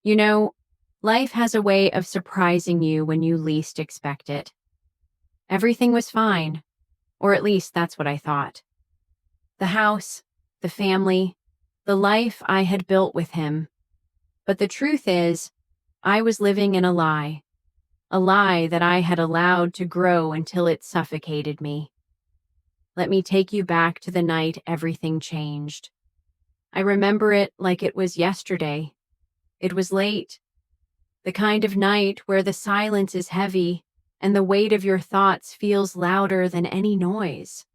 You know, life has a way of surprising you when you least expect it. Everything was fine, or at least that's what I thought. The house, the family, the life I had built with him. But the truth is, I was living in a lie that I had allowed to grow until it suffocated me. Let me take you back to the night everything changed. I remember it like it was yesterday. It was late. The kind of night where the silence is heavy and the weight of your thoughts feels louder than any noise.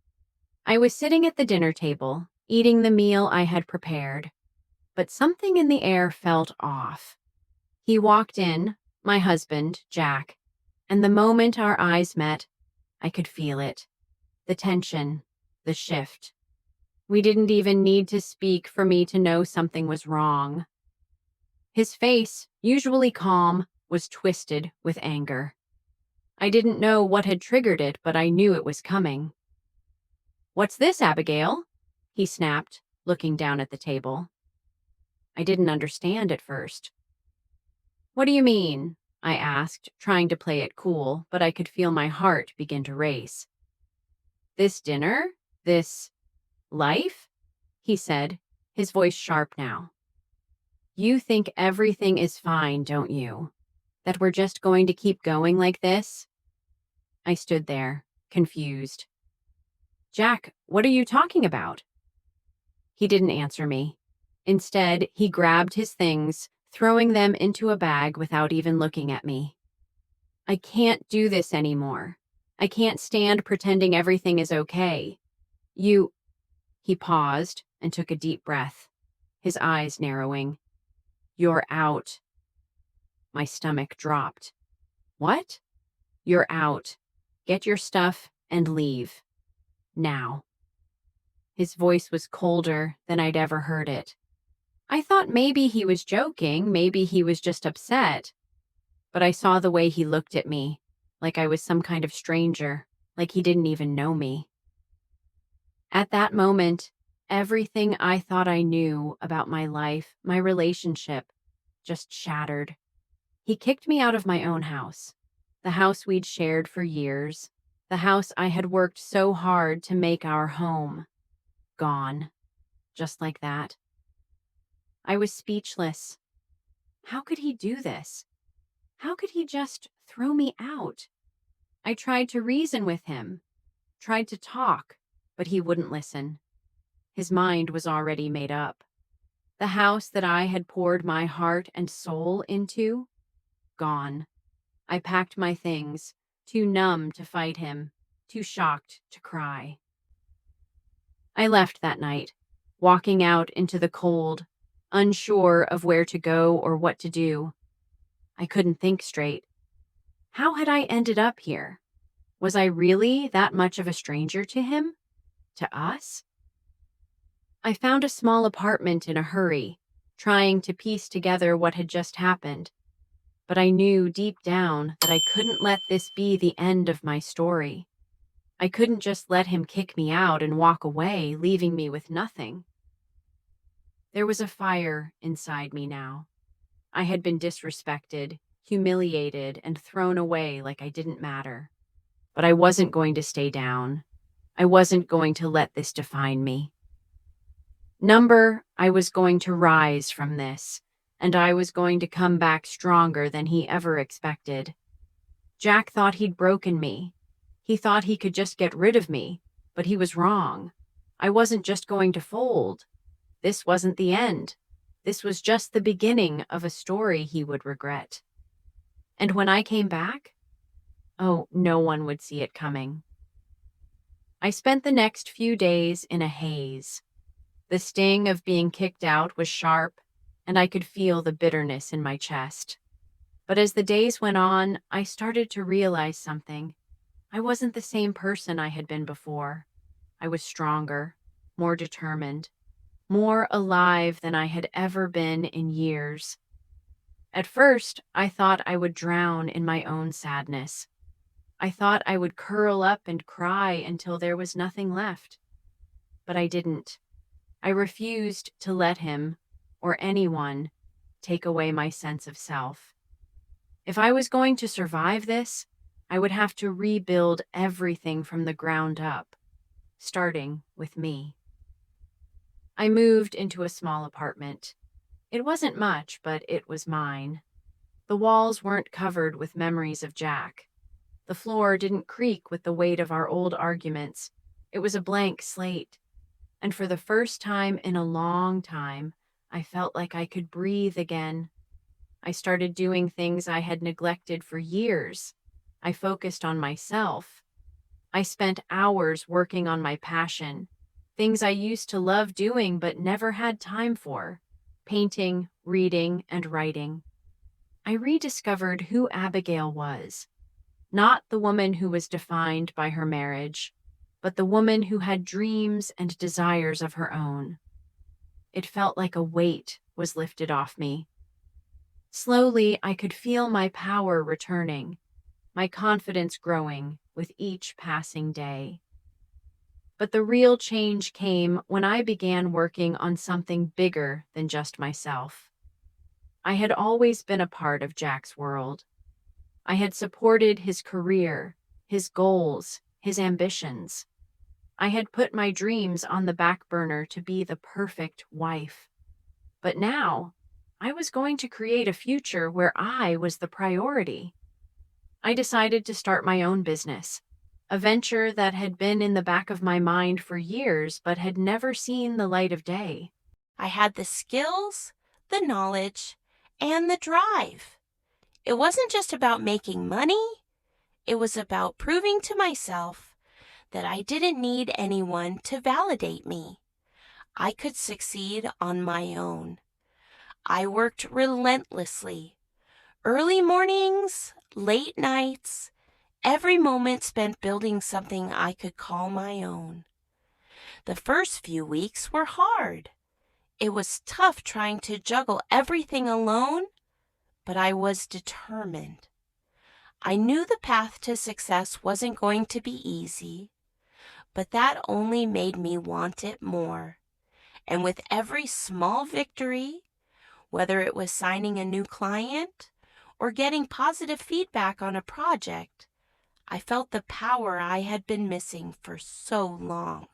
I was sitting at the dinner table, eating the meal I had prepared, but something in the air felt off. He walked in, my husband, Jack, and the moment our eyes met, I could feel it. The tension, the shift. We didn't even need to speak for me to know something was wrong. His face, usually calm, was twisted with anger. I didn't know what had triggered it, but I knew it was coming. "What's this, Abigail?" he snapped, looking down at the table. I didn't understand at first. "What do you mean?" I asked, trying to play it cool, but I could feel my heart begin to race. "This dinner? This life?" he said, his voice sharp now. "You think everything is fine, don't you? That we're just going to keep going like this?" I stood there, confused. "Jack, what are you talking about?" He didn't answer me. Instead, he grabbed his things, throwing them into a bag without even looking at me. "I can't do this anymore. I can't stand pretending everything is okay. You..." He paused and took a deep breath, his eyes narrowing. "You're out." My stomach dropped. "What?" "You're out. Get your stuff and leave. Now." His voice was colder than I'd ever heard it. I thought maybe he was joking, maybe he was just upset. But I saw the way he looked at me, like I was some kind of stranger, like he didn't even know me. At that moment, everything I thought I knew about my life, my relationship, just shattered. He kicked me out of my own house, the house we'd shared for years, the house I had worked so hard to make our home. Gone. Just like that. I was speechless. How could he do this? How could he just throw me out? I tried to reason with him, tried to talk, but he wouldn't listen. His mind was already made up. The house that I had poured my heart and soul into, gone. I packed my things, too numb to fight him, too shocked to cry. I left that night, walking out into the cold, unsure of where to go or what to do. I couldn't think straight. How had I ended up here? Was I really that much of a stranger to him? To us? I found a small apartment in a hurry, trying to piece together what had just happened. But I knew deep down that I couldn't let this be the end of my story. I couldn't just let him kick me out and walk away, leaving me with nothing. There was a fire inside me now. I had been disrespected, humiliated, and thrown away like I didn't matter. But I wasn't going to stay down. I wasn't going to let this define me. I was going to rise from this, and I was going to come back stronger than he ever expected. Jack thought he'd broken me. He thought he could just get rid of me, but he was wrong. I wasn't just going to fold. This wasn't the end. This was just the beginning of a story he would regret. And when I came back, oh, no one would see it coming. I spent the next few days in a haze. The sting of being kicked out was sharp, and I could feel the bitterness in my chest. But as the days went on, I started to realize something. I wasn't the same person I had been before. I was stronger, more determined, more alive than I had ever been in years. At first, I thought I would drown in my own sadness. I thought I would curl up and cry until there was nothing left. But I didn't. I refused to let him, or anyone, take away my sense of self. If I was going to survive this, I would have to rebuild everything from the ground up, starting with me. I moved into a small apartment. It wasn't much, but it was mine. The walls weren't covered with memories of Jack. The floor didn't creak with the weight of our old arguments. It was a blank slate. And for the first time in a long time, I felt like I could breathe again. I started doing things I had neglected for years. I focused on myself. I spent hours working on my passion, things I used to love doing but never had time for: painting, reading, and writing. I rediscovered who Abigail was, not the woman who was defined by her marriage, but the woman who had dreams and desires of her own. It felt like a weight was lifted off me. Slowly, I could feel my power returning, my confidence growing with each passing day. But the real change came when I began working on something bigger than just myself. I had always been a part of Jack's world. I had supported his career, his goals, his ambitions. I had put my dreams on the back burner to be the perfect wife. But now, I was going to create a future where I was the priority. I decided to start my own business, a venture that had been in the back of my mind for years but had never seen the light of day. I had the skills, the knowledge, and the drive. It wasn't just about making money. It was about proving to myself that I didn't need anyone to validate me. I could succeed on my own. I worked relentlessly. Early mornings, late nights, every moment spent building something I could call my own. The first few weeks were hard. It was tough trying to juggle everything alone, but I was determined. I knew the path to success wasn't going to be easy, but that only made me want it more. And with every small victory, whether it was signing a new client or getting positive feedback on a project, I felt the power I had been missing for so long.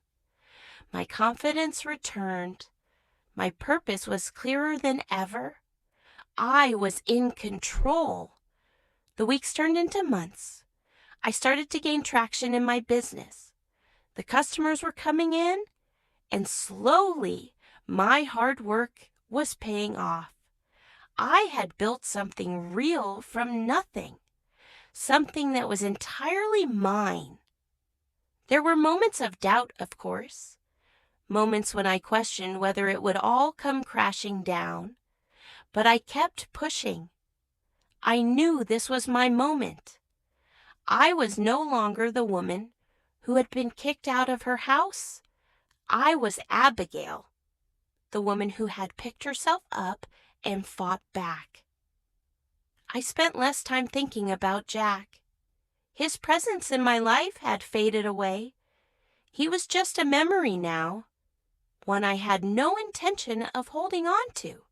My confidence returned. My purpose was clearer than ever. I was in control. The weeks turned into months. I started to gain traction in my business. The customers were coming in, and slowly my hard work was paying off. I had built something real from nothing, something that was entirely mine. There were moments of doubt, of course, moments when I questioned whether it would all come crashing down, but I kept pushing. I knew this was my moment. I was no longer the woman who had been kicked out of her house. I was Abigail, the woman who had picked herself up and fought back. I spent less time thinking about Jack. His presence in my life had faded away. He was just a memory now, one I had no intention of holding on to.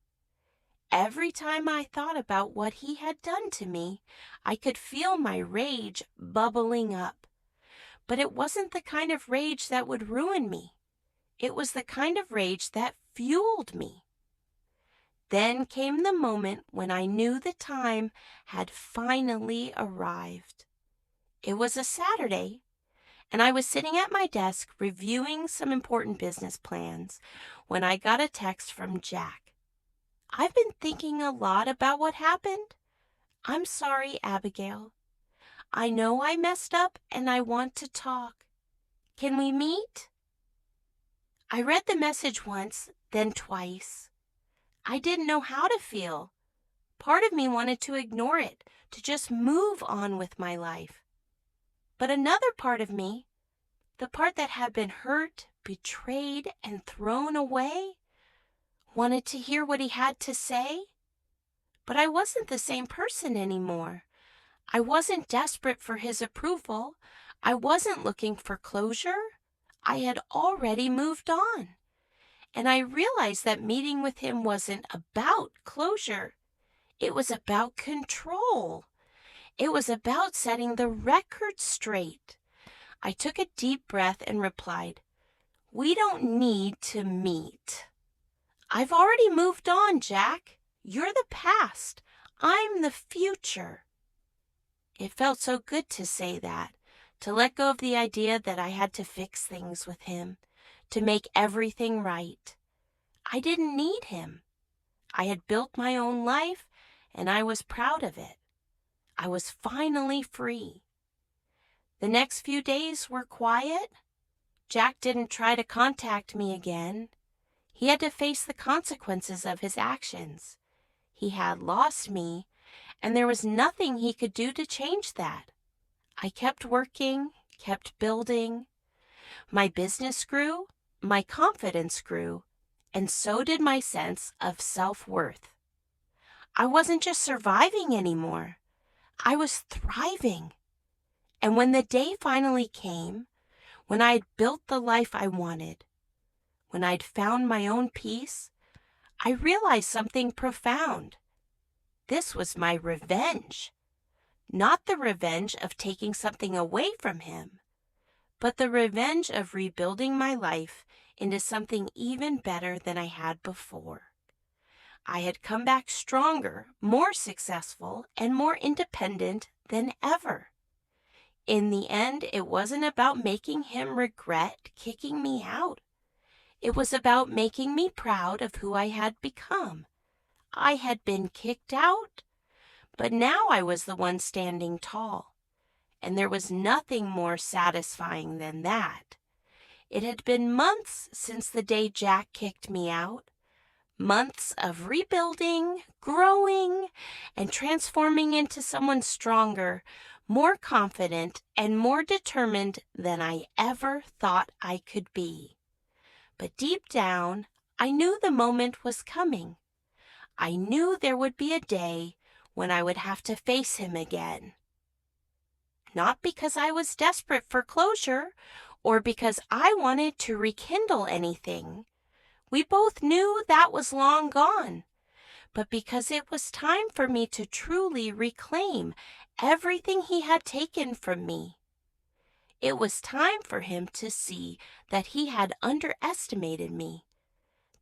Every time I thought about what he had done to me, I could feel my rage bubbling up. But it wasn't the kind of rage that would ruin me. It was the kind of rage that fueled me. Then came the moment when I knew the time had finally arrived. It was a Saturday, and I was sitting at my desk reviewing some important business plans when I got a text from Jack. "I've been thinking a lot about what happened. I'm sorry, Abigail. I know I messed up and I want to talk. Can we meet?" I read the message once, then twice. I didn't know how to feel. Part of me wanted to ignore it, to just move on with my life. But another part of me, the part that had been hurt, betrayed, and thrown away, wanted to hear what he had to say. But I wasn't the same person anymore. I wasn't desperate for his approval. I wasn't looking for closure. I had already moved on. And I realized that meeting with him wasn't about closure. It was about control. It was about setting the record straight. I took a deep breath and replied, "We don't need to meet. I've already moved on, Jack. You're the past. I'm the future." It felt so good to say that, to let go of the idea that I had to fix things with him, to make everything right. I didn't need him. I had built my own life, and I was proud of it. I was finally free. The next few days were quiet. Jack didn't try to contact me again. He had to face the consequences of his actions. He had lost me, and there was nothing he could do to change that. I kept working, kept building. My business grew, my confidence grew, and so did my sense of self-worth. I wasn't just surviving anymore. I was thriving. And when the day finally came, when I had built the life I wanted, when I'd found my own peace, I realized something profound. This was my revenge. Not the revenge of taking something away from him, but the revenge of rebuilding my life into something even better than I had before. I had come back stronger, more successful, and more independent than ever. In the end, it wasn't about making him regret kicking me out. It was about making me proud of who I had become. I had been kicked out, but now I was the one standing tall, and there was nothing more satisfying than that. It had been months since the day Jack kicked me out. Months of rebuilding, growing, and transforming into someone stronger, more confident, and more determined than I ever thought I could be. But deep down, I knew the moment was coming. I knew there would be a day when I would have to face him again. Not because I was desperate for closure or because I wanted to rekindle anything. We both knew that was long gone, but because it was time for me to truly reclaim everything he had taken from me. It was time for him to see that he had underestimated me,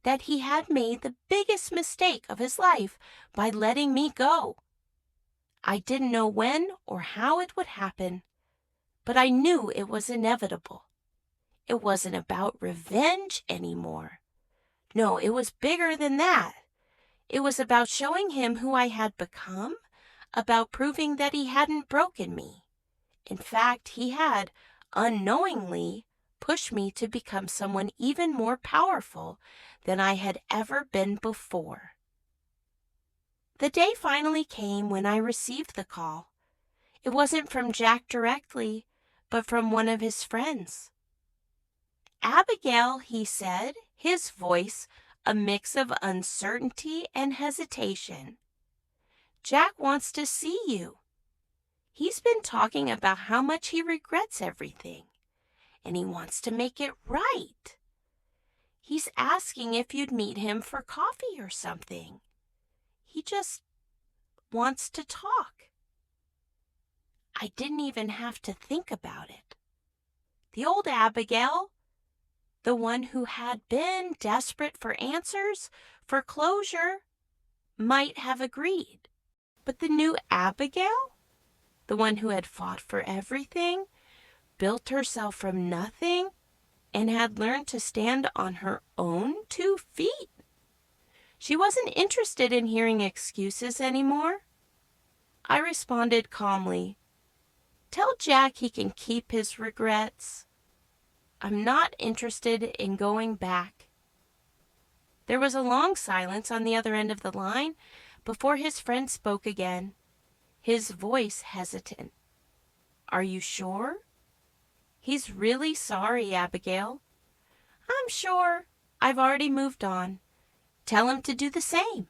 that he had made the biggest mistake of his life by letting me go. I didn't know when or how it would happen, but I knew it was inevitable. It wasn't about revenge anymore. No, it was bigger than that. It was about showing him who I had become, about proving that he hadn't broken me. In fact, he had, unknowingly, pushed me to become someone even more powerful than I had ever been before. The day finally came when I received the call. It wasn't from Jack directly, but from one of his friends. "Abigail," he said, his voice a mix of uncertainty and hesitation. "Jack wants to see you. He's been talking about how much he regrets everything, and he wants to make it right. He's asking if you'd meet him for coffee or something. He just wants to talk." I didn't even have to think about it. The old Abigail, the one who had been desperate for answers, for closure, might have agreed. But the new Abigail, the one who had fought for everything, built herself from nothing, and had learned to stand on her own 2 feet. She wasn't interested in hearing excuses anymore. I responded calmly, "Tell Jack he can keep his regrets. I'm not interested in going back." There was a long silence on the other end of the line before his friend spoke again, his voice hesitant. "Are you sure?" "He's really sorry, Abigail." "I'm sure. I've already moved on. Tell him to do the same."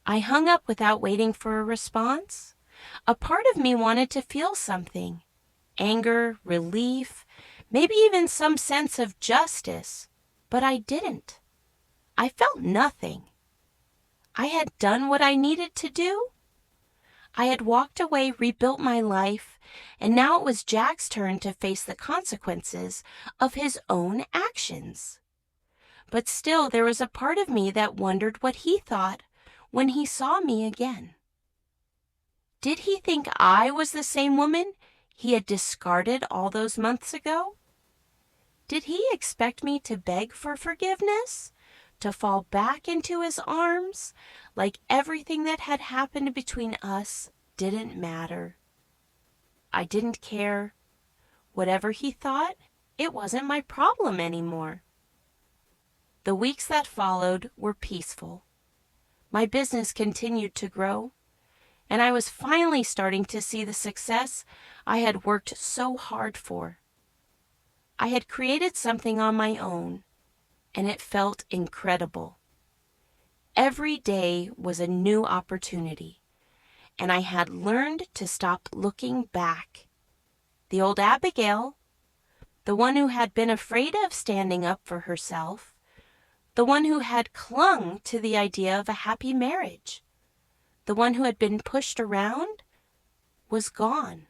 I hung up without waiting for a response. A part of me wanted to feel something. Anger, relief, maybe even some sense of justice. But I didn't. I felt nothing. I had done what I needed to do. I had walked away, rebuilt my life, and now it was Jack's turn to face the consequences of his own actions. But still, there was a part of me that wondered what he thought when he saw me again. Did he think I was the same woman he had discarded all those months ago? Did he expect me to beg for forgiveness? To fall back into his arms like everything that had happened between us didn't matter? I didn't care. Whatever he thought, it wasn't my problem anymore. The weeks that followed were peaceful. My business continued to grow, and I was finally starting to see the success I had worked so hard for. I had created something on my own, and it felt incredible. Every day was a new opportunity, and I had learned to stop looking back. The old Abigail, the one who had been afraid of standing up for herself, the one who had clung to the idea of a happy marriage, the one who had been pushed around, was gone.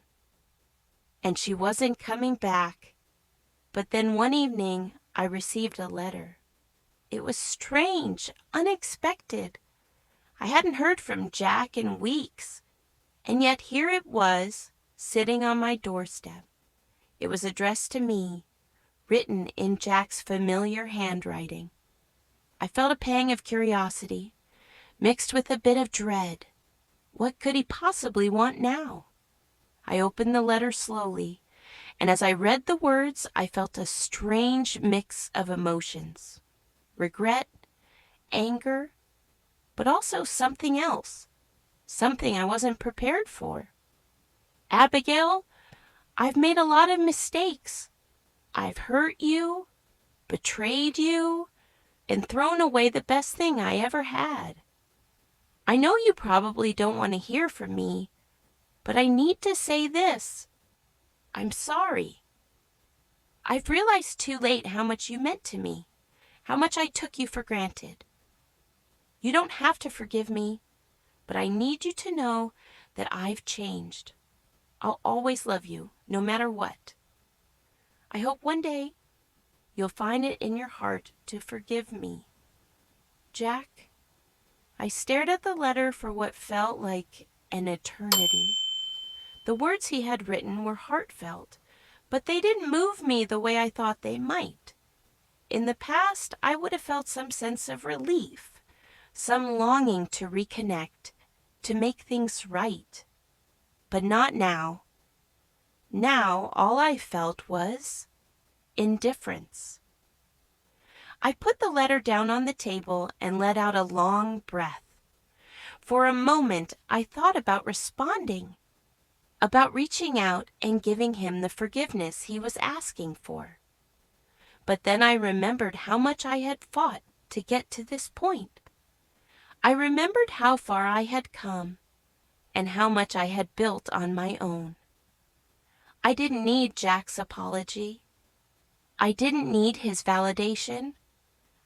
And she wasn't coming back. But then one evening, I received a letter. It was strange, unexpected. I hadn't heard from Jack in weeks, and yet here it was, sitting on my doorstep. It was addressed to me, written in Jack's familiar handwriting. I felt a pang of curiosity, mixed with a bit of dread. What could he possibly want now? I opened the letter slowly, and as I read the words, I felt a strange mix of emotions. Regret, anger, but also something else, something I wasn't prepared for. Abigail, I've made a lot of mistakes. I've hurt you, betrayed you, and thrown away the best thing I ever had. I know you probably don't want to hear from me, but I need to say this. I'm sorry. I've realized too late how much you meant to me, how much I took you for granted. You don't have to forgive me, but I need you to know that I've changed. I'll always love you, no matter what. I hope one day you'll find it in your heart to forgive me. Jack. I stared at the letter for what felt like an eternity. The words he had written were heartfelt, but they didn't move me the way I thought they might. In the past, I would have felt some sense of relief, some longing to reconnect, to make things right. But not now. Now, all I felt was indifference. I put the letter down on the table and let out a long breath. For a moment, I thought about responding, about reaching out and giving him the forgiveness he was asking for. But then I remembered how much I had fought to get to this point. I remembered how far I had come and how much I had built on my own. I didn't need Jack's apology. I didn't need his validation.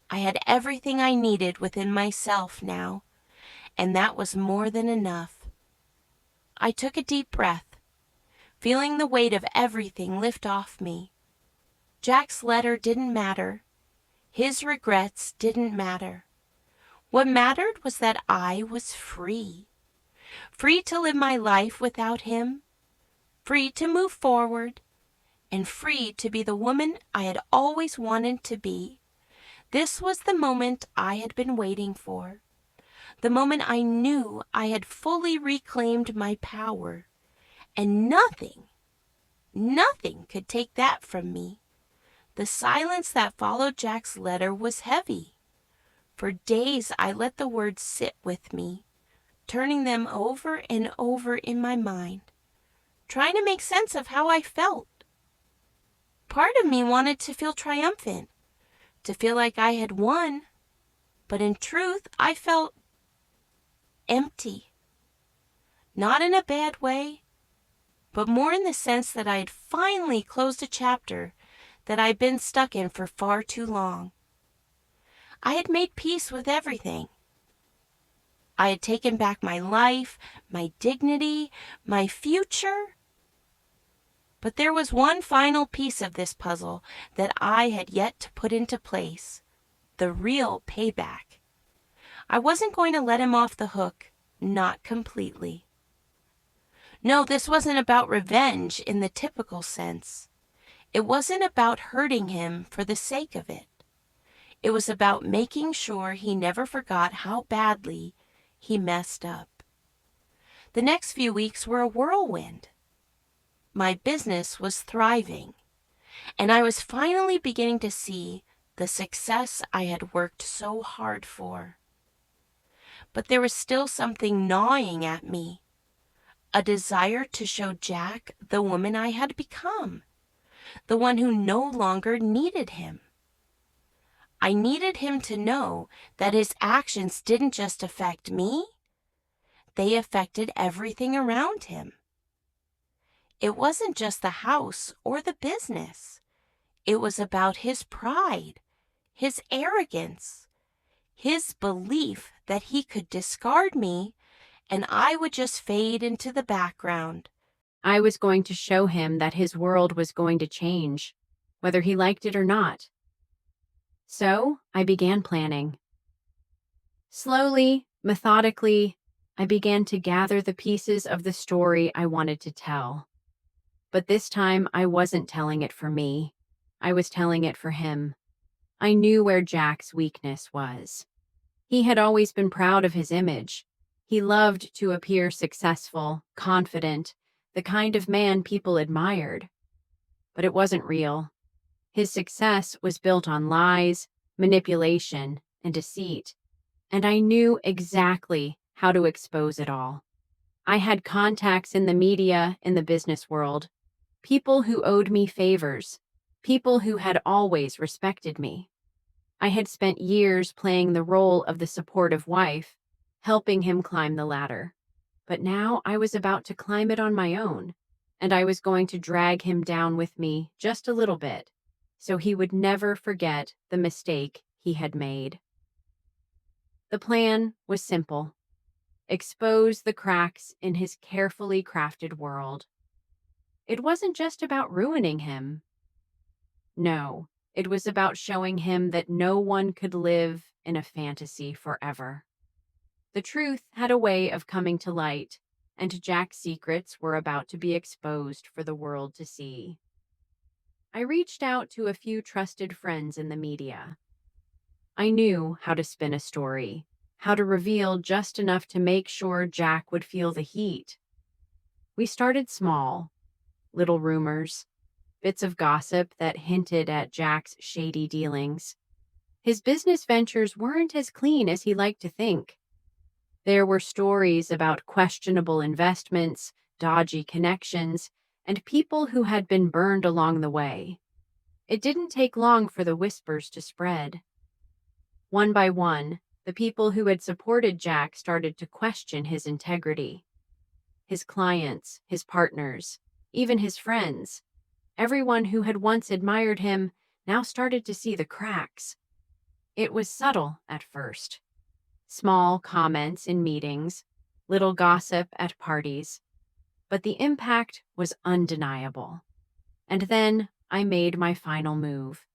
I had everything I needed within myself now, and that was more than enough. I took a deep breath, feeling the weight of everything lift off me. Jack's letter didn't matter. His regrets didn't matter. What mattered was that I was free. Free to live my life without him, free to move forward, and free to be the woman I had always wanted to be. This was the moment I had been waiting for, the moment I knew I had fully reclaimed my power, and nothing could take that from me. The silence that followed Jack's letter was heavy. For days I let the words sit with me, turning them over and over in my mind, trying to make sense of how I felt. Part of me wanted to feel triumphant, to feel like I had won, but in truth I felt empty. Not in a bad way, but more in the sense that I had finally closed a chapter that I'd been stuck in for far too long. I had made peace with everything. I had taken back my life, my dignity, my future. But there was one final piece of this puzzle that I had yet to put into place: the real payback. I wasn't going to let him off the hook, not completely. No, this wasn't about revenge in the typical sense. It wasn't about hurting him for the sake of it. It was about making sure he never forgot how badly he messed up. The next few weeks were a whirlwind. My business was thriving, and I was finally beginning to see the success I had worked so hard for. But there was still something gnawing at me, a desire to show Jack the woman I had become, the one who no longer needed him. I needed him to know that his actions didn't just affect me, they affected everything around him. It wasn't just the house or the business. It was about his pride, his arrogance, his belief that he could discard me and I would just fade into the background. I was going to show him that his world was going to change, whether he liked it or not. So I began planning. Slowly, methodically, I began to gather the pieces of the story I wanted to tell. But this time, I wasn't telling it for me. I was telling it for him. I knew where Jack's weakness was. He had always been proud of his image. He loved to appear successful, confident, the kind of man people admired. But it wasn't real. His success was built on lies, manipulation, and deceit. And I knew exactly how to expose it all. I had contacts in the media, in the business world, people who owed me favors, people who had always respected me. I had spent years playing the role of the supportive wife, helping him climb the ladder. But now I was about to climb it on my own, and I was going to drag him down with me just a little bit, so he would never forget the mistake he had made. The plan was simple: expose the cracks in his carefully crafted world. It wasn't just about ruining him. No, it was about showing him that no one could live in a fantasy forever. The truth had a way of coming to light, and Jack's secrets were about to be exposed for the world to see. I reached out to a few trusted friends in the media. I knew how to spin a story, how to reveal just enough to make sure Jack would feel the heat. We started small, little rumors, bits of gossip that hinted at Jack's shady dealings. His business ventures weren't as clean as he liked to think. There were stories about questionable investments, dodgy connections, and people who had been burned along the way. It didn't take long for the whispers to spread. One by one, the people who had supported Jack started to question his integrity. His clients, his partners, even his friends, everyone who had once admired him now started to see the cracks. It was subtle at first. Small comments in meetings, little gossip at parties. But the impact was undeniable. And then I made my final move.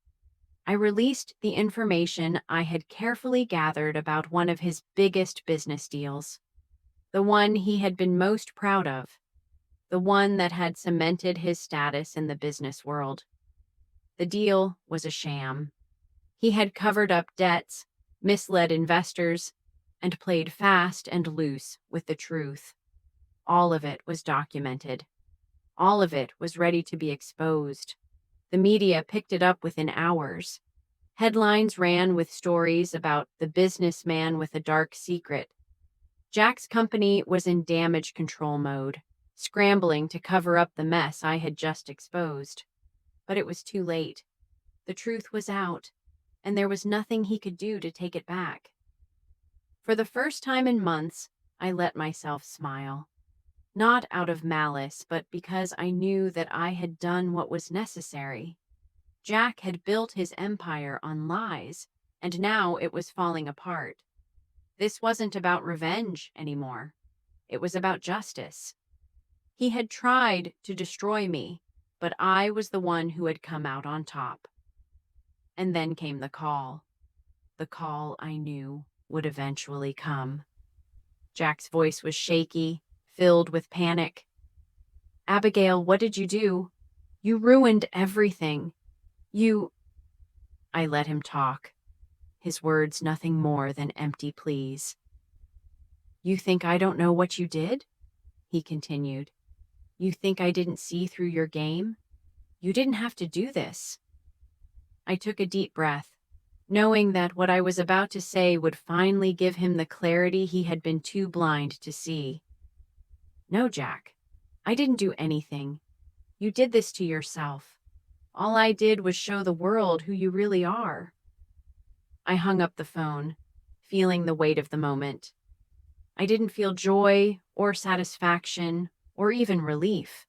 I released the information I had carefully gathered about one of his biggest business deals, the one he had been most proud of, the one that had cemented his status in the business world. The deal was a sham. He had covered up debts, misled investors, and played fast and loose with the truth. All of it was documented. All of it was ready to be exposed. The media picked it up within hours. Headlines ran with stories about the businessman with a dark secret. Jack's company was in damage control mode, scrambling to cover up the mess I had just exposed. But it was too late. The truth was out, and there was nothing he could do to take it back. For the first time in months, I let myself smile. Not out of malice, but because I knew that I had done what was necessary. Jack had built his empire on lies, and now it was falling apart. This wasn't about revenge anymore. It was about justice. He had tried to destroy me, but I was the one who had come out on top. And then came the call I knew would eventually come. Jack's voice was shaky, filled with panic. "Abigail, what did you do? You ruined everything. You—" I let him talk, his words nothing more than empty pleas. "You think I don't know what you did?" he continued. "You think I didn't see through your game? You didn't have to do this." I took a deep breath, knowing that what I was about to say would finally give him the clarity he had been too blind to see. "No, Jack, I didn't do anything. You did this to yourself. All I did was show the world who you really are." I hung up the phone, feeling the weight of the moment. I didn't feel joy or satisfaction or even relief.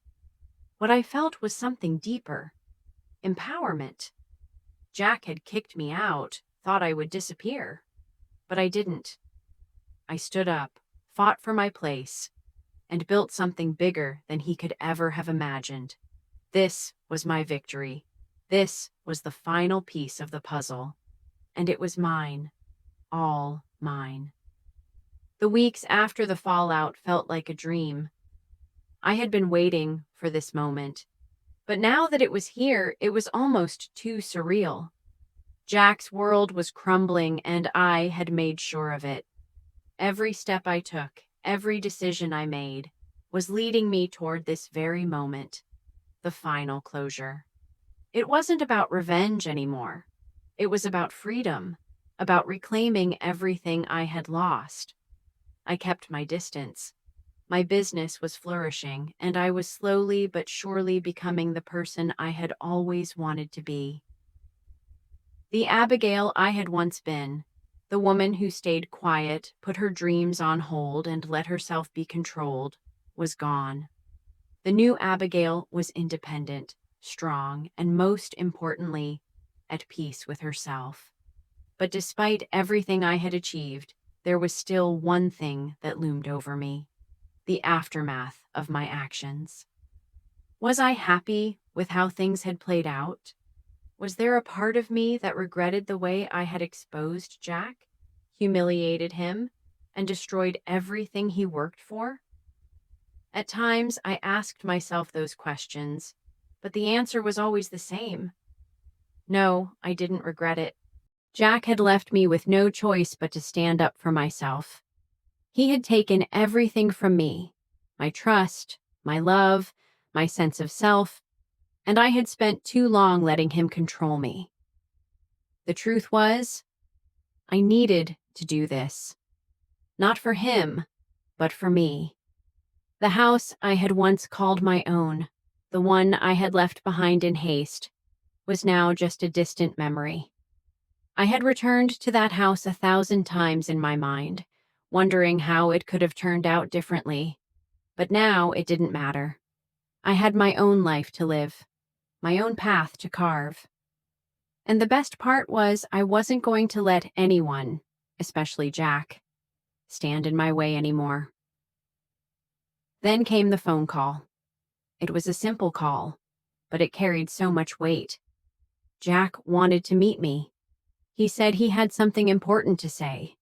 What I felt was something deeper. Empowerment. Jack had kicked me out, thought I would disappear. But I didn't. I stood up, fought for my place, and built something bigger than he could ever have imagined. This was my victory. This was the final piece of the puzzle. And it was mine. All mine. The weeks after the fallout felt like a dream. I had been waiting for this moment, but now that it was here, it was almost too surreal. Jack's world was crumbling, and I had made sure of it. Every step I took, every decision I made, was leading me toward this very moment, the final closure. It wasn't about revenge anymore. It was about freedom, about reclaiming everything I had lost. I kept my distance. My business was flourishing, and I was slowly but surely becoming the person I had always wanted to be. The Abigail I had once been, the woman who stayed quiet, put her dreams on hold, and let herself be controlled, was gone. The new Abigail was independent, strong, and most importantly, at peace with herself. But despite everything I had achieved, there was still one thing that loomed over me: the aftermath of my actions. Was I happy with how things had played out? Was there a part of me that regretted the way I had exposed Jack, humiliated him, and destroyed everything he worked for? At times, I asked myself those questions, but the answer was always the same. No, I didn't regret it. Jack had left me with no choice but to stand up for myself. He had taken everything from me: my trust, my love, my sense of self, and I had spent too long letting him control me. The truth was, I needed to do this. Not for him, but for me. The house I had once called my own, the one I had left behind in haste, was now just a distant memory. I had returned to that house 1,000 times in my mind, wondering how it could have turned out differently. But now it didn't matter. I had my own life to live, my own path to carve. And the best part was I wasn't going to let anyone, especially Jack, stand in my way anymore. Then came the phone call. It was a simple call, but it carried so much weight. Jack wanted to meet me. He said he had something important to say,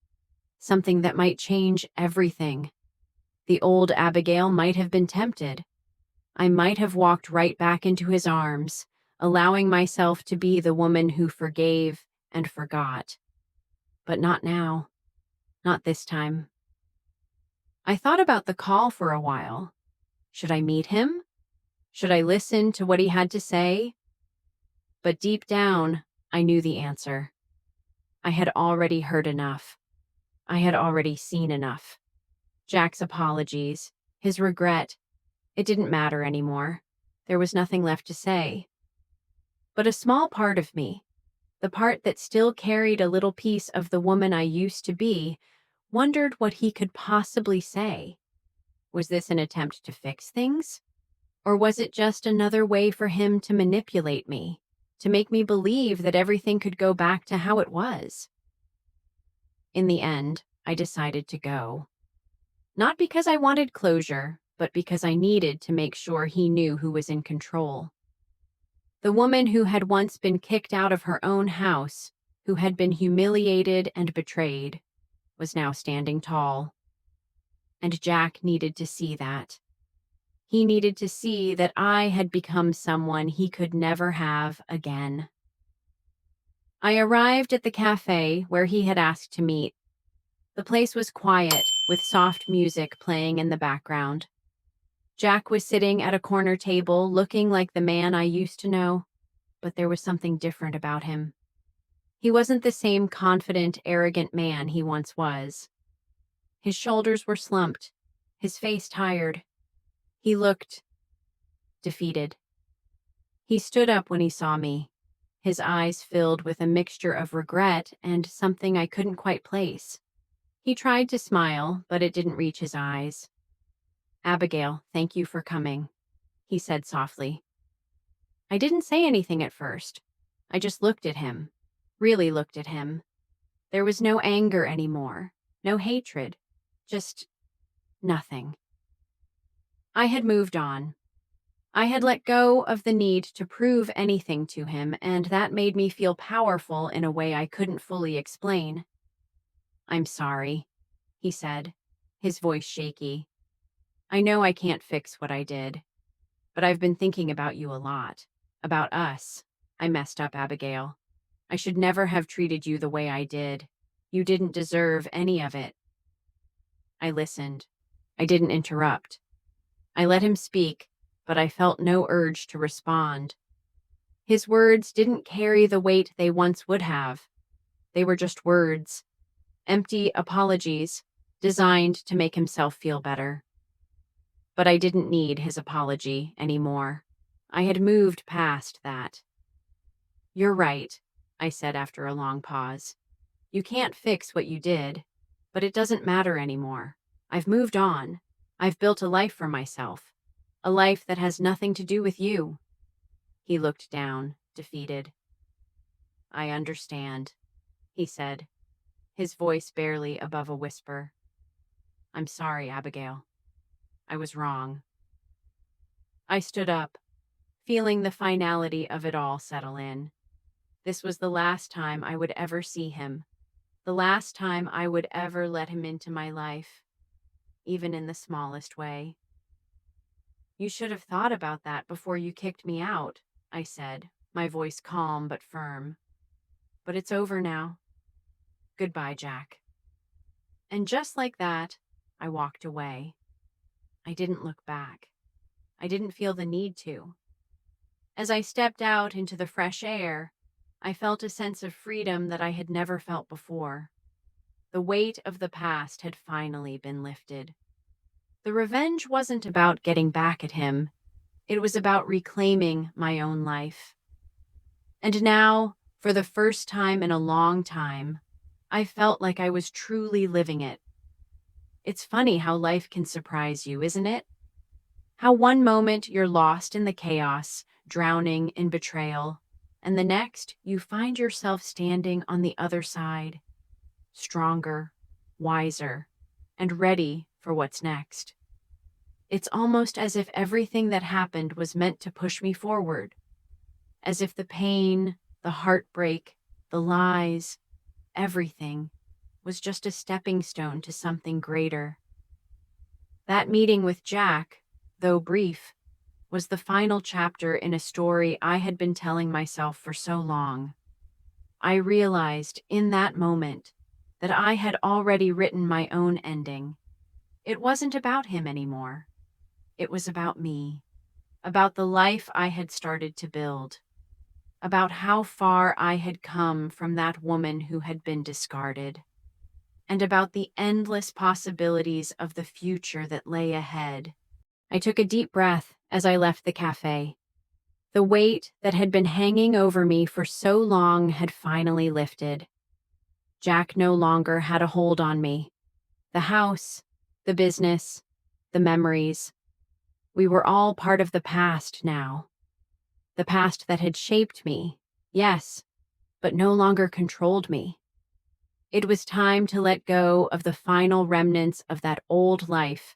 something that might change everything. The old Abigail might have been tempted. I might have walked right back into his arms, allowing myself to be the woman who forgave and forgot. But not now. Not this time. I thought about the call for a while. Should I meet him? Should I listen to what he had to say? But deep down, I knew the answer. I had already heard enough. I had already seen enough. Jack's apologies, his regret, it didn't matter anymore. There was nothing left to say. But a small part of me, the part that still carried a little piece of the woman I used to be, wondered what he could possibly say. Was this an attempt to fix things? Or was it just another way for him to manipulate me, to make me believe that everything could go back to how it was? In the end, I decided to go. Not because I wanted closure, but because I needed to make sure he knew who was in control. The woman who had once been kicked out of her own house, who had been humiliated and betrayed, was now standing tall. And Jack needed to see that. He needed to see that I had become someone he could never have again. I arrived at the cafe where he had asked to meet. The place was quiet, with soft music playing in the background. Jack was sitting at a corner table, looking like the man I used to know, but there was something different about him. He wasn't the same confident, arrogant man he once was. His shoulders were slumped, his face tired. He looked defeated. He stood up when he saw me, his eyes filled with a mixture of regret and something I couldn't quite place. He tried to smile, but it didn't reach his eyes. "Abigail, thank you for coming," he said softly. I didn't say anything at first. I just looked at him, really looked at him. There was no anger anymore, no hatred, just nothing. I had moved on. I had let go of the need to prove anything to him, and that made me feel powerful in a way I couldn't fully explain. "I'm sorry," he said, his voice shaky. "I know I can't fix what I did, but I've been thinking about you a lot, about us. I messed up, Abigail. I should never have treated you the way I did. You didn't deserve any of it." I listened. I didn't interrupt. I let him speak, but I felt no urge to respond. His words didn't carry the weight they once would have. They were just words, empty apologies, designed to make himself feel better. But I didn't need his apology anymore. I had moved past that. "You're right," I said after a long pause. "You can't fix what you did, but it doesn't matter anymore. I've moved on. I've built a life for myself, a life that has nothing to do with you." He looked down, defeated. "I understand," he said, his voice barely above a whisper. "I'm sorry, Abigail. I was wrong." I stood up, feeling the finality of it all settle in. This was the last time I would ever see him, the last time I would ever let him into my life, even in the smallest way. "You should have thought about that before you kicked me out," I said, my voice calm but firm. "But it's over now. Goodbye, Jack." And just like that, I walked away. I didn't look back. I didn't feel the need to. As I stepped out into the fresh air, I felt a sense of freedom that I had never felt before. The weight of the past had finally been lifted. The revenge wasn't about getting back at him. It was about reclaiming my own life. And now, for the first time in a long time, I felt like I was truly living it. It's funny how life can surprise you, isn't it? How one moment you're lost in the chaos, drowning in betrayal, and the next you find yourself standing on the other side, stronger, wiser, and ready for what's next. It's almost as if everything that happened was meant to push me forward, as if the pain, the heartbreak, the lies, everything was just a stepping stone to something greater. That meeting with Jack, though brief, was the final chapter in a story I had been telling myself for so long. I realized in that moment that I had already written my own ending. It wasn't about him anymore. It was about me, about the life I had started to build, about how far I had come from that woman who had been discarded, and about the endless possibilities of the future that lay ahead. I took a deep breath as I left the cafe. The weight that had been hanging over me for so long had finally lifted. Jack no longer had a hold on me. The house, the business, the memories. We were all part of the past now. The past that had shaped me, yes, but no longer controlled me. It was time to let go of the final remnants of that old life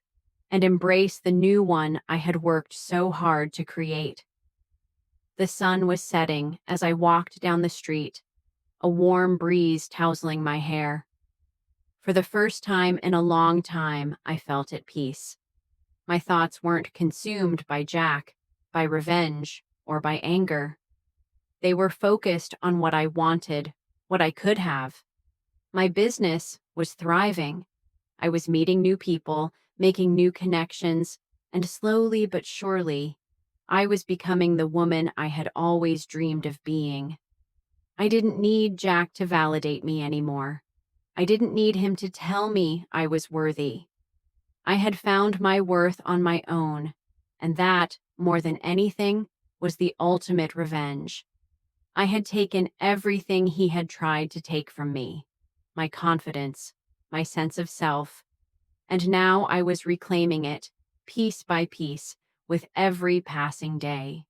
and embrace the new one I had worked so hard to create. The sun was setting as I walked down the street, a warm breeze tousling my hair. For the first time in a long time, I felt at peace. My thoughts weren't consumed by Jack, by revenge, or by anger. They were focused on what I wanted, what I could have. My business was thriving. I was meeting new people, making new connections, and slowly but surely, I was becoming the woman I had always dreamed of being. I didn't need Jack to validate me anymore. I didn't need him to tell me I was worthy. I had found my worth on my own, and that, more than anything, was the ultimate revenge. I had taken everything he had tried to take from me, my confidence, my sense of self, and now I was reclaiming it, piece by piece, with every passing day.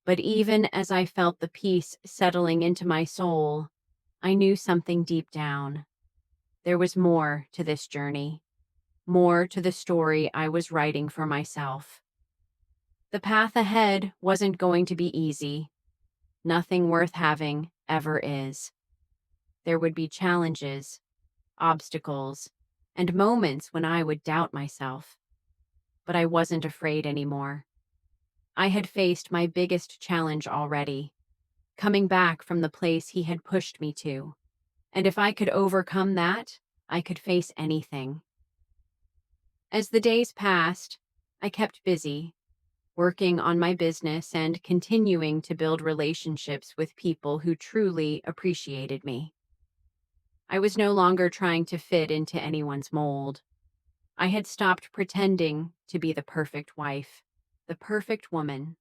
But even as I felt the peace settling into my soul, I knew something deep down. There was more to this journey, more to the story I was writing for myself. The path ahead wasn't going to be easy. Nothing worth having ever is. There would be challenges, obstacles, and moments when I would doubt myself. But I wasn't afraid anymore. I had faced my biggest challenge already, coming back from the place he had pushed me to. And if I could overcome that, I could face anything. As the days passed, I kept busy, working on my business and continuing to build relationships with people who truly appreciated me. I was no longer trying to fit into anyone's mold. I had stopped pretending to be the perfect wife, the perfect woman.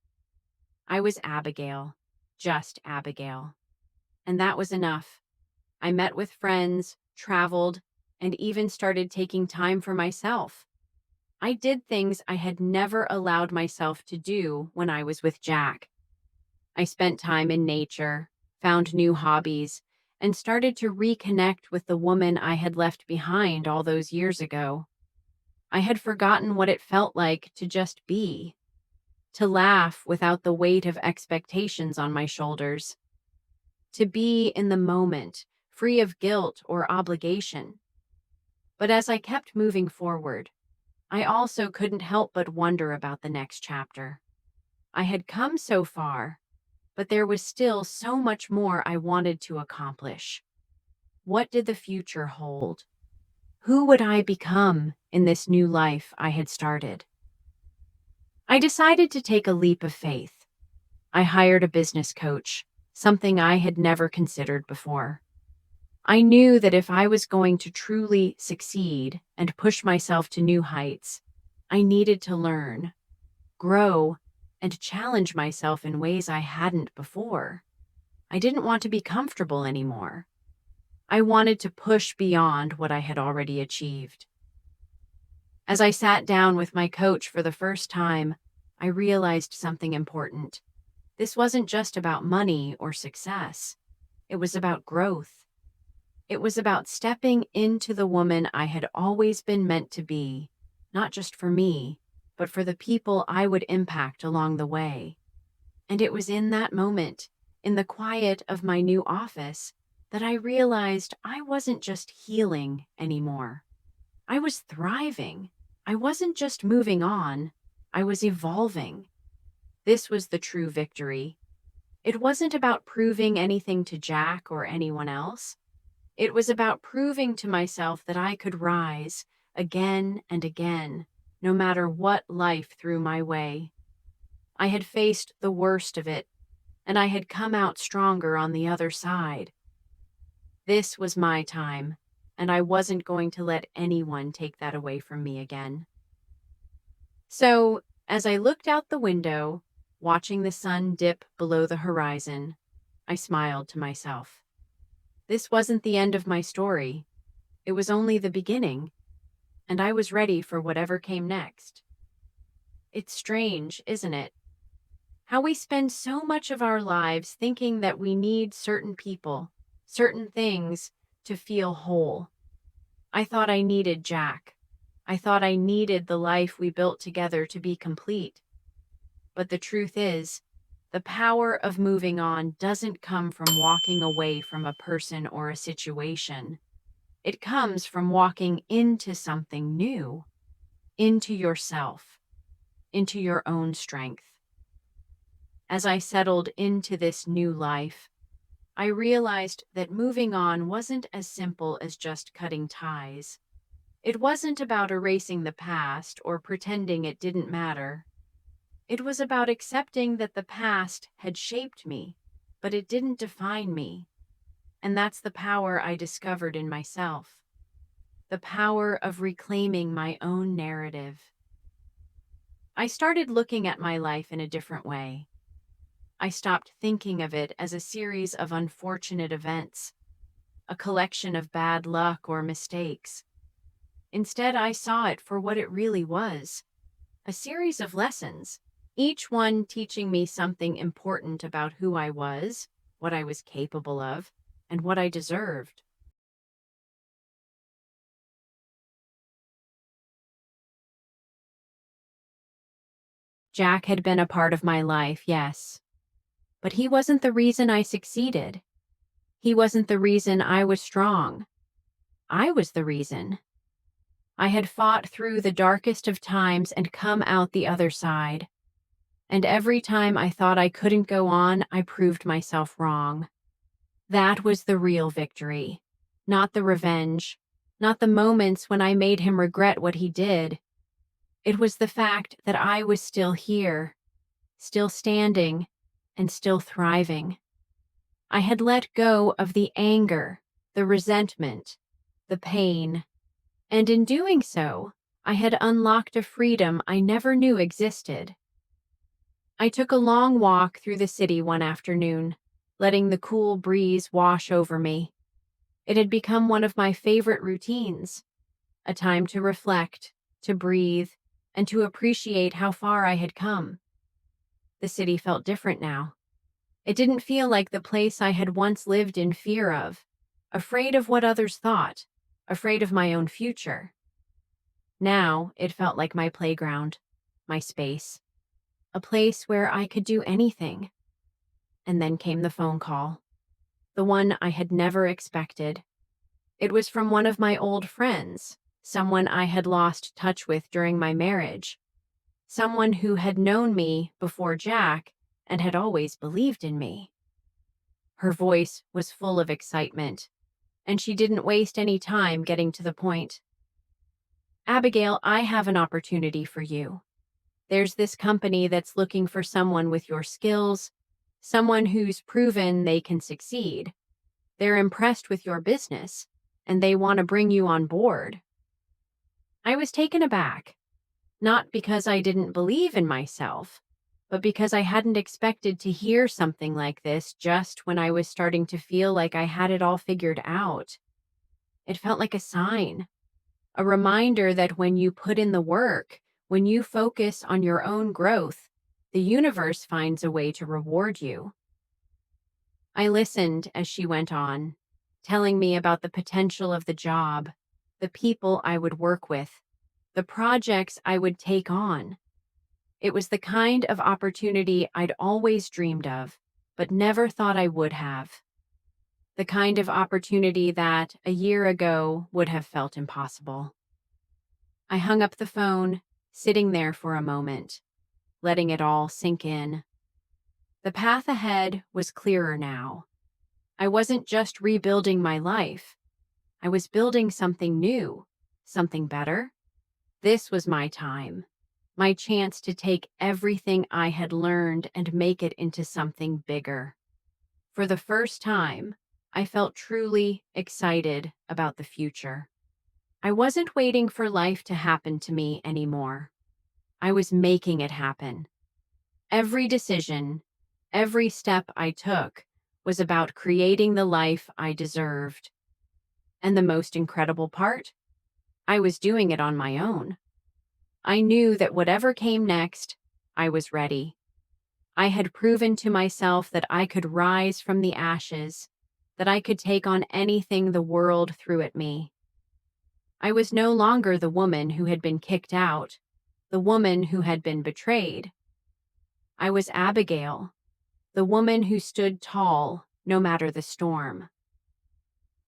I was Abigail, just Abigail. And that was enough. I met with friends, traveled, and even started taking time for myself. I did things I had never allowed myself to do when I was with Jack. I spent time in nature, found new hobbies, and started to reconnect with the woman I had left behind all those years ago. I had forgotten what it felt like to just be, to laugh without the weight of expectations on my shoulders, to be in the moment, free of guilt or obligation. But as I kept moving forward, I also couldn't help but wonder about the next chapter. I had come so far, but there was still so much more I wanted to accomplish. What did the future hold? Who would I become in this new life I had started? I decided to take a leap of faith. I hired a business coach, something I had never considered before. I knew that if I was going to truly succeed and push myself to new heights, I needed to learn, grow, and challenge myself in ways I hadn't before. I didn't want to be comfortable anymore. I wanted to push beyond what I had already achieved. As I sat down with my coach for the first time, I realized something important. This wasn't just about money or success. It was about growth. It was about stepping into the woman I had always been meant to be, not just for me, but for the people I would impact along the way. And it was in that moment, in the quiet of my new office, that I realized I wasn't just healing anymore. I was thriving. I wasn't just moving on, I was evolving. This was the true victory. It wasn't about proving anything to Jack or anyone else. It was about proving to myself that I could rise again and again, no matter what life threw my way. I had faced the worst of it, and I had come out stronger on the other side. This was my time, and I wasn't going to let anyone take that away from me again. So, as I looked out the window, watching the sun dip below the horizon, I smiled to myself. This wasn't the end of my story. It was only the beginning, and I was ready for whatever came next. It's strange, isn't it? How we spend so much of our lives thinking that we need certain people, certain things, to feel whole. I thought I needed Jack. I thought I needed the life we built together to be complete. But the truth is, the power of moving on doesn't come from walking away from a person or a situation. It comes from walking into something new, into yourself, into your own strength. As I settled into this new life, I realized that moving on wasn't as simple as just cutting ties. It wasn't about erasing the past or pretending it didn't matter. It was about accepting that the past had shaped me, but it didn't define me. And that's the power I discovered in myself. The power of reclaiming my own narrative. I started looking at my life in a different way. I stopped thinking of it as a series of unfortunate events, a collection of bad luck or mistakes. Instead, I saw it for what it really was, a series of lessons, each one teaching me something important about who I was, what I was capable of, and what I deserved. Jack had been a part of my life, yes, but he wasn't the reason I succeeded. He wasn't the reason I was strong. I was the reason. I had fought through the darkest of times and come out the other side. And every time I thought I couldn't go on, I proved myself wrong. That was the real victory, not the revenge, not the moments when I made him regret what he did. It was the fact that I was still here, still standing, and still thriving. I had let go of the anger, the resentment, the pain, and in doing so, I had unlocked a freedom I never knew existed. I took a long walk through the city one afternoon, letting the cool breeze wash over me. It had become one of my favorite routines, a time to reflect, to breathe, and to appreciate how far I had come. The city felt different now. It didn't feel like the place I had once lived in fear of, afraid of what others thought, afraid of my own future. Now it felt like my playground, my space, a place where I could do anything. And then came the phone call, the one I had never expected. It was from one of my old friends, someone I had lost touch with during my marriage, someone who had known me before Jack and had always believed in me. Her voice was full of excitement, and she didn't waste any time getting to the point. "Abigail, I have an opportunity for you. There's this company that's looking for someone with your skills, someone who's proven they can succeed. They're impressed with your business, and they want to bring you on board." I was taken aback, not because I didn't believe in myself, but because I hadn't expected to hear something like this just when I was starting to feel like I had it all figured out. It felt like a sign, a reminder that when you put in the work, when you focus on your own growth, the universe finds a way to reward you. I listened as she went on, telling me about the potential of the job, the people I would work with, the projects I would take on. It was the kind of opportunity I'd always dreamed of, but never thought I would have. The kind of opportunity that, a year ago, would have felt impossible. I hung up the phone, sitting there for a moment, letting it all sink in. The path ahead was clearer now. I wasn't just rebuilding my life. I was building something new, something better. This was my time, my chance to take everything I had learned and make it into something bigger. For the first time, I felt truly excited about the future. I wasn't waiting for life to happen to me anymore. I was making it happen. Every decision, every step I took was about creating the life I deserved. And the most incredible part? I was doing it on my own. I knew that whatever came next, I was ready. I had proven to myself that I could rise from the ashes, that I could take on anything the world threw at me. I was no longer the woman who had been kicked out, the woman who had been betrayed. I was Abigail, the woman who stood tall no matter the storm.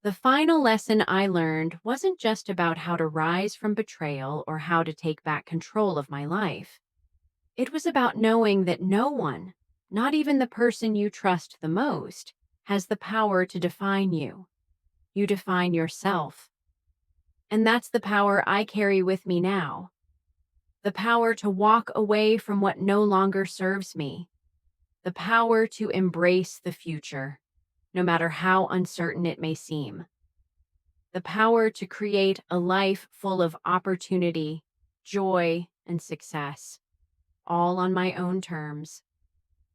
The final lesson I learned wasn't just about how to rise from betrayal or how to take back control of my life. It was about knowing that no one, not even the person you trust the most, has the power to define you. You define yourself. And that's the power I carry with me now. The power to walk away from what no longer serves me. The power to embrace the future, no matter how uncertain it may seem. The power to create a life full of opportunity, joy, and success, all on my own terms.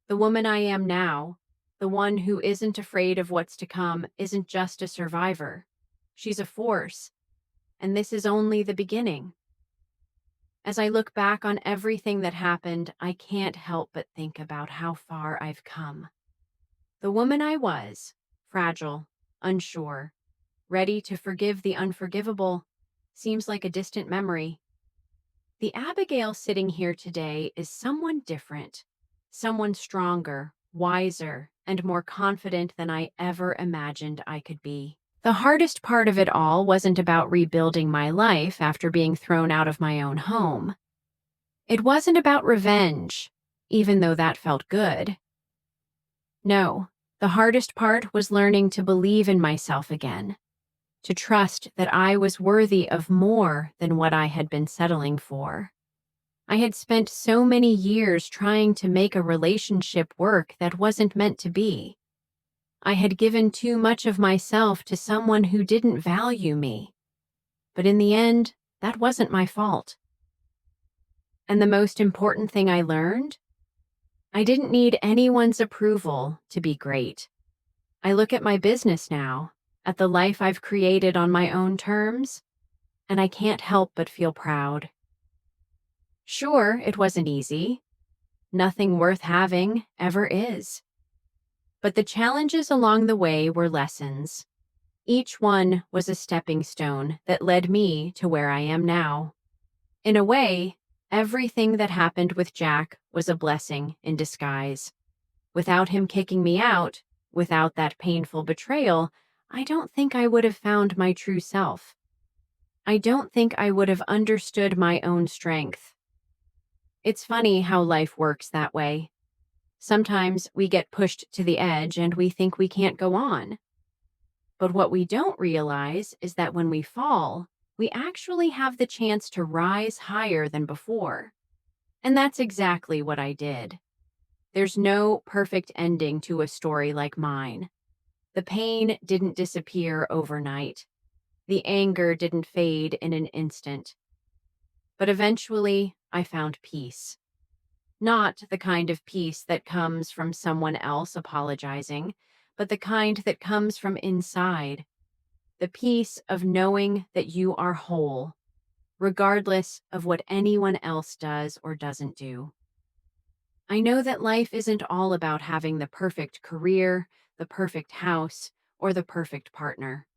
The woman I am now, the one who isn't afraid of what's to come, isn't just a survivor. She's a force, and this is only the beginning. As I look back on everything that happened, I can't help but think about how far I've come. The woman I was, fragile, unsure, ready to forgive the unforgivable, seems like a distant memory. The Abigail sitting here today is someone different, someone stronger, wiser, and more confident than I ever imagined I could be. The hardest part of it all wasn't about rebuilding my life after being thrown out of my own home. It wasn't about revenge, even though that felt good. No, the hardest part was learning to believe in myself again, to trust that I was worthy of more than what I had been settling for. I had spent so many years trying to make a relationship work that wasn't meant to be. I had given too much of myself to someone who didn't value me. But in the end, that wasn't my fault. And the most important thing I learned? I didn't need anyone's approval to be great. I look at my business now, at the life I've created on my own terms, and I can't help but feel proud. Sure, it wasn't easy. Nothing worth having ever is. But the challenges along the way were lessons. Each one was a stepping stone that led me to where I am now. In a way, everything that happened with Jack was a blessing in disguise. Without him kicking me out, without that painful betrayal, I don't think I would have found my true self. I don't think I would have understood my own strength. It's funny how life works that way. Sometimes we get pushed to the edge and we think we can't go on. But what we don't realize is that when we fall, we actually have the chance to rise higher than before. And that's exactly what I did. There's no perfect ending to a story like mine. The pain didn't disappear overnight. The anger didn't fade in an instant. But eventually, I found peace. Not the kind of peace that comes from someone else apologizing, but the kind that comes from inside. The peace of knowing that you are whole, regardless of what anyone else does or doesn't do. I know that life isn't all about having the perfect career, the perfect house, or the perfect partner.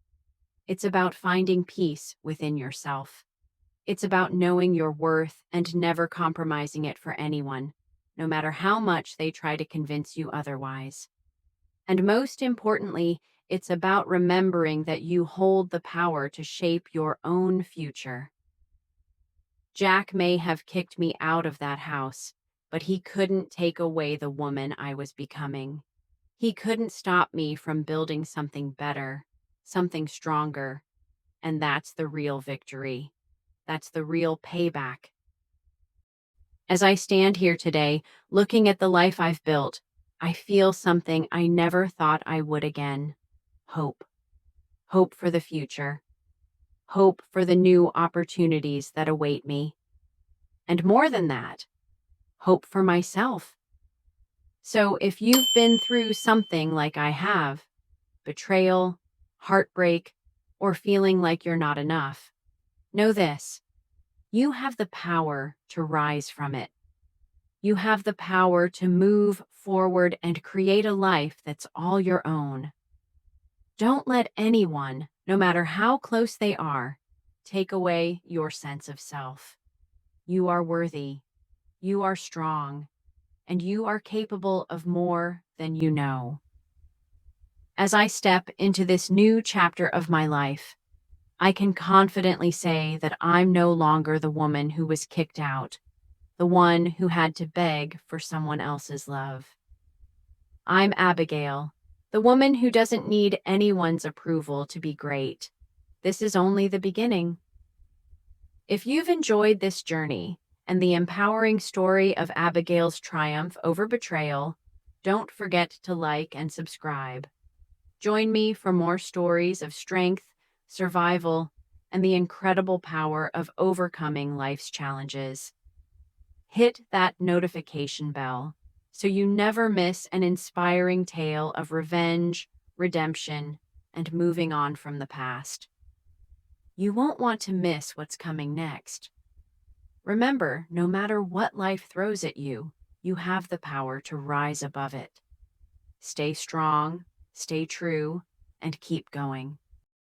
It's about finding peace within yourself. It's about knowing your worth and never compromising it for anyone, no matter how much they try to convince you otherwise. And most importantly, it's about remembering that you hold the power to shape your own future. Jack may have kicked me out of that house, but he couldn't take away the woman I was becoming. He couldn't stop me from building something better, something stronger. And that's the real victory. That's the real payback. As I stand here today, looking at the life I've built, I feel something I never thought I would again. Hope. Hope for the future. Hope for the new opportunities that await me. And more than that, hope for myself. So if you've been through something like I have, betrayal, heartbreak, or feeling like you're not enough, know this: you have the power to rise from it. You have the power to move forward and create a life that's all your own. Don't let anyone, no matter how close they are, take away your sense of self. You are worthy, you are strong, and you are capable of more than you know. As I step into this new chapter of my life, I can confidently say that I'm no longer the woman who was kicked out, the one who had to beg for someone else's love. I'm Abigail, the woman who doesn't need anyone's approval to be great. This is only the beginning. If you've enjoyed this journey and the empowering story of Abigail's triumph over betrayal, don't forget to like and subscribe. Join me for more stories of strength, survival, and the incredible power of overcoming life's challenges. Hit that notification bell so you never miss an inspiring tale of revenge, redemption, and moving on from the past. You won't want to miss what's coming next. Remember, no matter what life throws at you, you have the power to rise above it. Stay strong, stay true, and keep going.